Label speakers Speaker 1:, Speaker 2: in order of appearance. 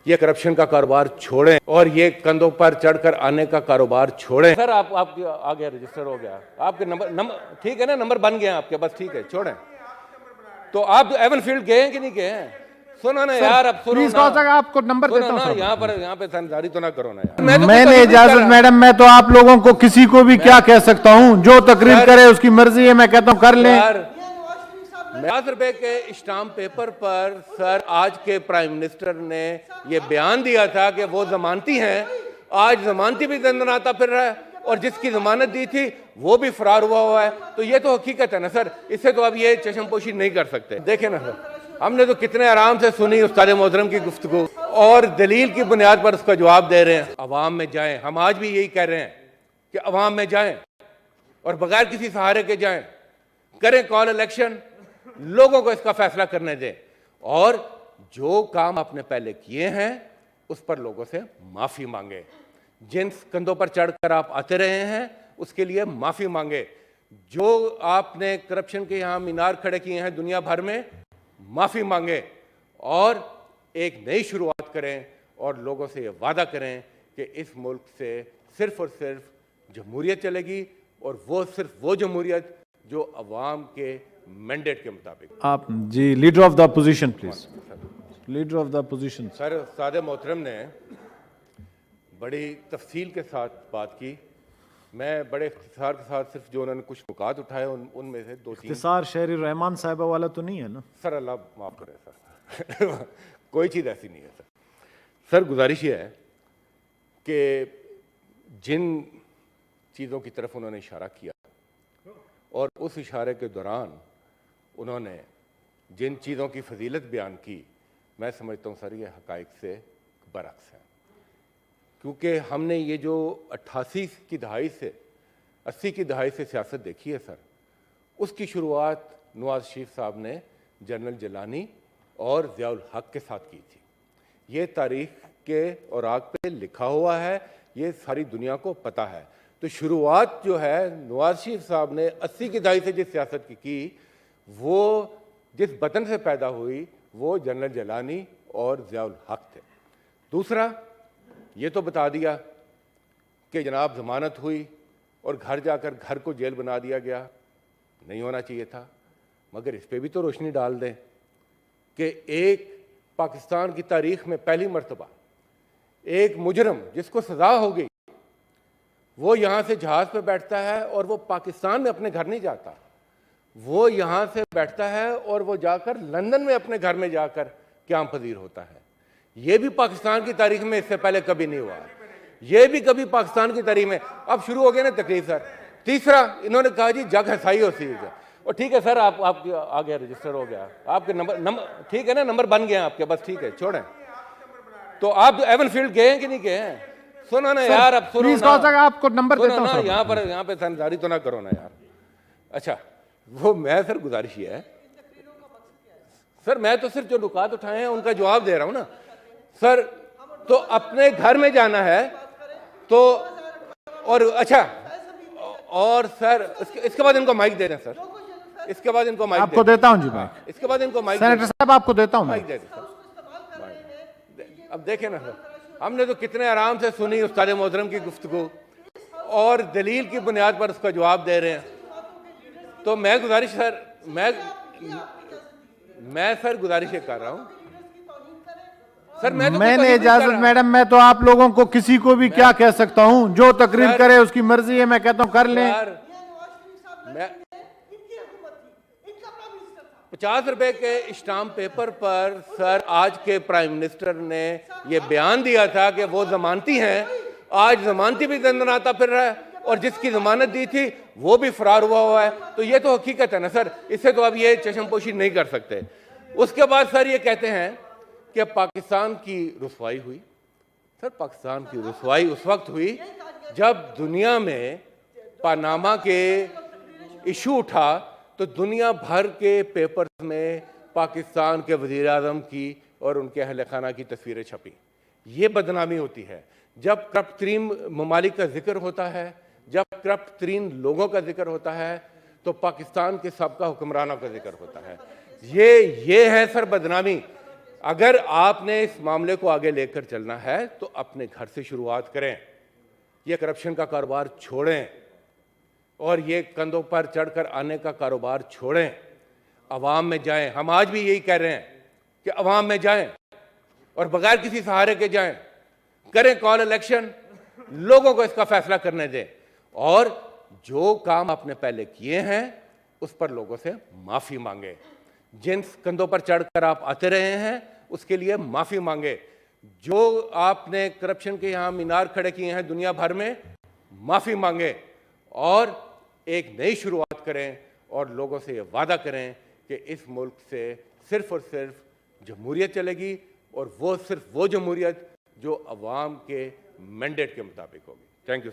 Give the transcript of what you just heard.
Speaker 1: ये करप्शन का कारोबार छोड़ें और ये कंधों पर चढ़कर आने का कारोबार छोड़ें। सर आप आ गया, रजिस्टर हो गया आपके नंबर ठीक है ना, नंबर बन गया आपके, बस ठीक है, छोड़ें। तो आप एवन फील्ड गए हैं कि नहीं गए हैं? सुनो ना यार, अब सुनो ना, आपको नंबर देता हूं। यहाँ पे समझदारी तो ना करो ना यार।
Speaker 2: मैंने इजाजत मैडम, मैं तो आप लोगों को किसी को भी क्या कह सकता हूँ, जो तकरीर करे उसकी मर्जी है, मैं कहता हूँ कर लें।
Speaker 1: 50 रुपए के स्टाम्प पेपर पर सर आज के प्राइम मिनिस्टर ने ये बयान दिया था कि वो जमानती हैं, आज जमानती भी दंदनाता फिर रहा है और जिसकी जमानत दी थी वो भी फरार हुआ है। तो ये तो हकीकत है ना सर, इससे तो अब ये चश्मपोशी नहीं कर सकते। देखें ना सर, हमने तो कितने आराम से सुनी उस्ताद मोहतरम की गुफ्तगू और दलील की बुनियाद पर उसका जवाब दे रहे हैं। अवाम में जाएं, हम आज भी यही कह रहे हैं कि अवाम में जाएं और बगैर किसी सहारे के जाएं, करें कॉल इलेक्शन, लोगों को इसका फैसला करने दें और जो काम आपने पहले किए हैं उस पर लोगों से माफी मांगे। जिन कंधों पर चढ़कर आप आते रहे हैं उसके लिए माफी मांगे। जो आपने करप्शन के यहां मीनार खड़े किए हैं दुनिया भर में, माफी मांगे और एक नई शुरुआत करें और लोगों से यह वादा करें कि इस मुल्क से सिर्फ और सिर्फ जमहूरियत चलेगी और वो सिर्फ वो जमहूरियत जो अवाम के मैंडेट के मुताबिक।
Speaker 2: आप जी leader of the opposition please, leader of the opposition.
Speaker 1: Sir उस्ताद मोहतरम ने बड़ी तफसील के साथ बात की, मैं बड़े इख्तिसार के साथ सिर्फ जो उन्होंने कुछ नुकात उठाए उनमें से दो तीन।
Speaker 2: इख्तिसार शहरी रहमान साहिबा वाला तो नहीं है ना
Speaker 1: सर? अल्लाह माफ़ करे सर कोई चीज़ ऐसी नहीं है सर। सर गुजारिश ये है कि जिन चीज़ों की तरफ उन्होंने इशारा किया और उस इशारे के दौरान उन्होंने जिन चीज़ों की फजीलत बयान की, मैं समझता हूँ सर ये हक़ाइक़ से बरअक्स है। क्योंकि हमने ये जो 88 की दहाई से 80 की दहाई से सियासत देखी है सर, उसकी शुरुआत नवाज शरीफ साहब ने जनरल जिलानी और ज़ियाउल हक के साथ की थी। ये तारीख़ के औराक पे लिखा हुआ है, ये सारी दुनिया को पता है। तो शुरुआत जो है नवाज शरीफ साहब ने 80 की दहाई से जिस सियासत की वो जिस वतन से पैदा हुई वो जनरल जिलानी और ज़ियाउल हक थे। दूसरा ये तो बता दिया कि जनाब ज़मानत हुई और घर जाकर घर को जेल बना दिया गया, नहीं होना चाहिए था। मगर इस पर भी तो रोशनी डाल दें कि एक पाकिस्तान की तारीख़ में पहली मर्तबा एक मुजरम जिसको सज़ा हो गई वो यहाँ से जहाज़ पे बैठता है और वो पाकिस्तान में अपने घर नहीं जाता, वो यहाँ से बैठता है और वो जाकर लंदन में अपने घर में जाकर क़याम पज़ीर होता है। ये भी पाकिस्तान की तारीख में इससे पहले कभी नहीं हुआ, ये भी कभी पाकिस्तान की तारीख में। अब शुरू हो गया ना तकलीफ सर। तीसरा इन्होंने कहा जी जग हसाई होती है, और ठीक है सर आप आ गया, रजिस्टर हो गया आपके नंबर ठीक है ना, नंबर बन गया आपके, बस ठीक है, छोड़ें। तो आप एवन फील्ड गए हैं कि नहीं गए हैं? सुनो ना यार, अब सुनो ना,
Speaker 2: आपको नंबर देता हूं।
Speaker 1: यहाँ पे समझदारी तो ना करो ना यार। अच्छा वो मैं सर गुजारिश ये है सर, मैं तो सिर्फ जो नुकात उठाए हैं उनका जवाब दे रहा हूँ ना सर। तो अपने घर में जाना है तो और अच्छा, और सर इसके बाद इनको माइक दे दें सर, इसके बाद इनको माइक
Speaker 2: आपको देता हूं जी माइक,
Speaker 1: इसके बाद इनको माइक
Speaker 2: सेनेटर साहब आपको देता हूं
Speaker 1: माइक दे दें सर। अब देखें ना सर, हमने तो कितने आराम से सुनी उस्ताद मोहतरम की गुफ्तगू और दलील की बुनियाद पर उसका जवाब दे रहे हैं। तो मैं गुजारिश सर, मैं सर गुजारिश ये कर रहा हूँ सर,
Speaker 2: मैंने इजाजत मैडम, मैं तो आप लोगों को किसी को भी क्या कह सकता हूँ, जो तकरीर करे उसकी मर्जी है, मैं कहता हूँ कर लें।
Speaker 1: 50 रुपए के स्टाम्प पेपर पर सर आज के प्राइम मिनिस्टर ने ये बयान दिया था कि वो जमानती हैं, आज जमानती भी दंदनाता फिर रहा है और जिसकी जमानत दी थी वो भी फरार हुआ है। तो ये तो हकीकत है ना सर, इससे तो अब ये चश्मपोशी नहीं कर सकते। उसके बाद सर ये कहते हैं कि पाकिस्तान की रुसवाई हुई। सर पाकिस्तान की रुसवाई उस वक्त हुई जब दुनिया में पानामा के इशू उठा तो दुनिया भर के पेपर्स में पाकिस्तान के वज़ीर आज़म की और उनके अहल खाना की तस्वीरें छपी। ये बदनामी होती है जब करप्ट तरीन ममालिक का जिक्र होता है, जब करप्ट तरीन लोगों का जिक्र होता है तो पाकिस्तान के सबका हुक्मरानों का जिक्र होता है। ये है सर बदनामी। अगर आपने इस मामले को आगे लेकर चलना है तो अपने घर से शुरुआत करें, ये करप्शन का कारोबार छोड़ें और ये कंधों पर चढ़कर आने का कारोबार छोड़ें, अवाम में जाएं। हम आज भी यही कह रहे हैं कि अवाम में जाएं और बगैर किसी सहारे के जाएं, करें कॉल इलेक्शन, लोगों को इसका फैसला करने दें और जो काम आपने पहले किए हैं उस पर लोगों से माफी मांगे। जिन कंधों पर चढ़कर आप आते रहे हैं उसके लिए माफी मांगे। जो आपने करप्शन के यहां मीनार खड़े किए हैं दुनिया भर में, माफी मांगे और एक नई शुरुआत करें और लोगों से यह वादा करें कि इस मुल्क से सिर्फ और सिर्फ जमहूरियत चलेगी और वो सिर्फ वो जमहूरियत जो अवाम के मैंडेट के मुताबिक होगी। Thank you.